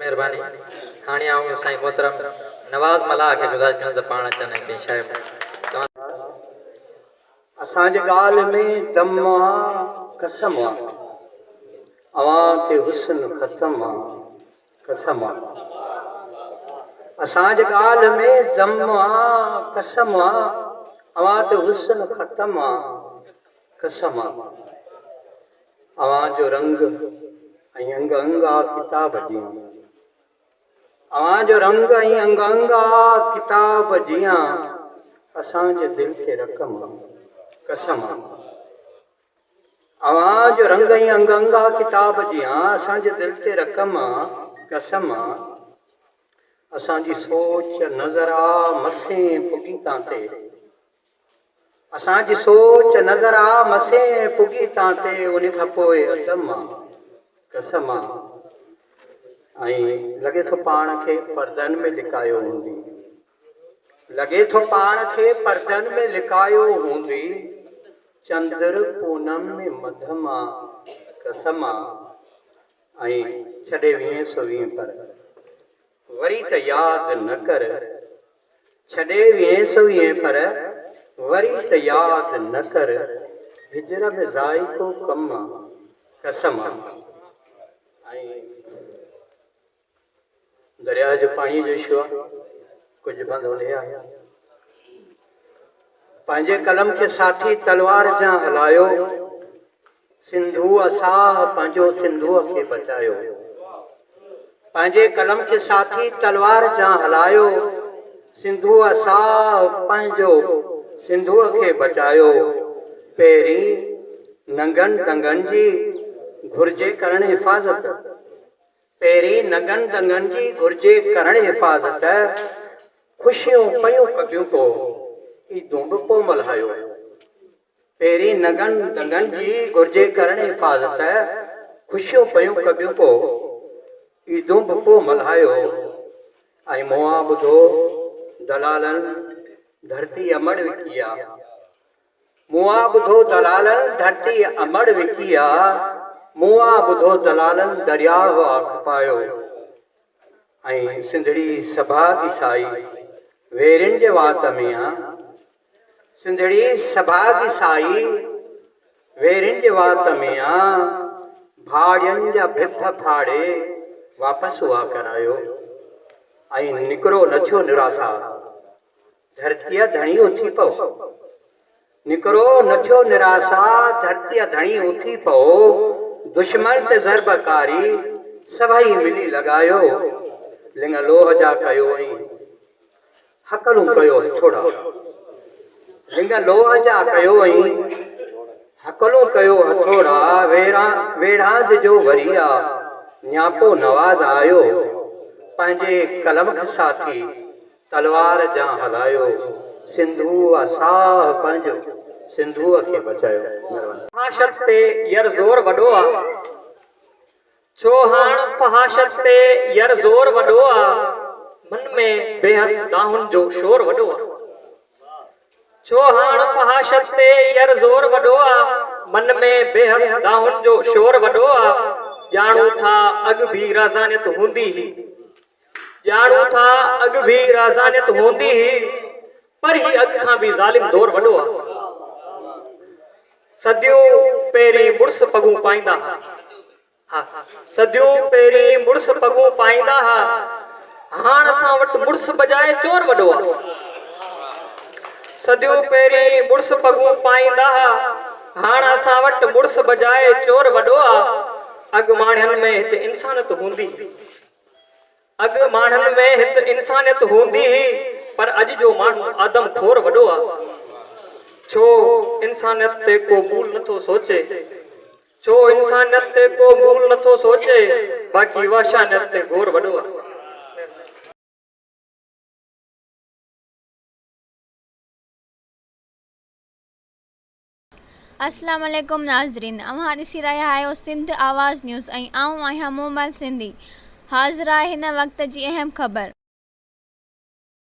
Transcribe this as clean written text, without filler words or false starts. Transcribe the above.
मेहरबानी। हाणे आऊं साईं मोहतरम नवाज़ मलाह खे गुज़ारिश कंदुसि त पाण अचनि ऐं कंहिं शाइर असांजे ॻाल्हि में दम आहे कसम आहे अवां ते हुस्न ख़तम आहे कसम आहे। असांजे ॻाल्हि में दम आहे कसम आहे अवां ते हुस्न ख़तम आहे कसम आहे। अवां जो रंग ऐं अंग अंग आहे किताब जीअं अवां जो रंग ऐं अंग अंग आहे किताब जीअं असांजे दिलि ते रक़म कसम अवां जो रंग ऐं अंग अंग आहे किताब जीअं असांजे दिलि ते रक़म कसम असांजी सोच नज़र आहे मसे पुगी तां ते असांजी सोच नज़र आहे मसे पुगी तां ते उन खां पोइ अदम कसम ऐं लॻे थो पाण खे परदनि में लिकायो हूंदी लॻे थो पाण खे परदनि में लिकायो हूंदी चंद्र पूनम में मधमा कसम ऐं छॾे 2020 पर वरी त यादि न कर छॾे 2020 पर वरी त यादि न कर हिजर में ज़ाइको कम कसम ऐं दरिया जो पाणी जो इशू आहे कुझु बंदि हूंदी आहे पंहिंजे कलम खे साथी तलवार जा हलायो सिंधू असां पंहिंजो सिंधूअ खे बचायो पंहिंजे कलम खे साथी तलवार जा हलायो सिंधू असां पंहिंजो सिंधूअ खे बचायो पहिरीं नंगनि दंगनि जी घुर्जे करण हिफ़ाज़त पहिरीं नंगनि दंगनि जी घुर्जे करण हिफ़ाज़त ख़ुशियूं पयूं कबियूं पोइ ईदूं बि पोइ मल्हायो पहिरीं नंगनि दंगनि जी घुर्जे करण हिफ़ाज़त ख़ुशियूं पयूं कबियूं पोइ ईदूं बि पोइ मल्हायो ऐं मुआ ॿुधो दलालनि धरती अमड़ विकी आहे मुआ ॿुधो दलालनि धरती अमड़ विकी आहे मुआ ॿुधो दलालनि दरियाह आख पायो ऐं सिंधड़ी सभा की साई वेरिन जे वात में आहे सिंधड़ी सभा की साई वेरिन जे वात में आहे भाड़ियुनि जा भिफ फाड़े वापसि उहा करायो ऐं निकिरो न थियो निरासा धरतीअ धणी उथी पओ निकिरो न थियो निरासा धरतीअ धणी उथी पओ दुश्मन ते ज़रबकारी सभई मिली लॻायो लिंग लोह जा कयो ऐं हकलूं कयो हथोड़ा लिंग लोह जा कयो ऐं हकलूं कयो हथोड़ा वेढ़ांद जो वरिया न्यापो नवाज़ आयो पंहिंजे कलम खे साथी तलवार जा हलायो सिंधू असां पंहिंजो सिंधूअ खे बचायो फहाशत ते यर ज़ोर वॾो आहे छो हाण फहाशत ते यर ज़ोर वॾो आहे मन में बेहस दाहुनि जो शोर वॾो आहे छो हाण फहाशत ते यर ज़ोर वॾो आहे मन में बेहस दाहुनि जो शोर वॾो आहे ॼाणूं था अॻु बि राज़ानियत हूंदी ही ॼाणूं था अॻु बि राज़ानियत हूंदी ही पर ही अॻु खां बि ज़ालिम दौर वॾो आहे सदियूं पहिरीं मुड़ुस पगूं पाईंदा हा सदियूं पहिरीं मुड़ुस पगूं पाईंदा हा हाण असां वटि मुड़ुस बजाए चोर वॾो आहे सदियूं पहिरीं मुड़ुस पगूं पाईंदा हा हाण असां वटि मुड़ुस बजाए चोर वॾो आहे अॻु माण्हुनि में हिते इंसानियत हूंदी अॻु माण्हुनि में हिते इंसानियत हूंदी पर अॼु जो माण्हू आदम खोर वॾो आहे छो इंसानियत ते को मूल नथो सोचे छो इंसानियत ते को मूल नथो सोचे बाक़ी वहशानियत ते घोर वॾो आहे। अस्सलाम वालेकुम नाज़रीन अवां ॾिसी रहिया आहियो सिंध आवाज़ न्यूज़ ऐं आऊं आहियां मोमल सिंधी हाज़िर आहे हिन वक़्त जी अहम ख़बर।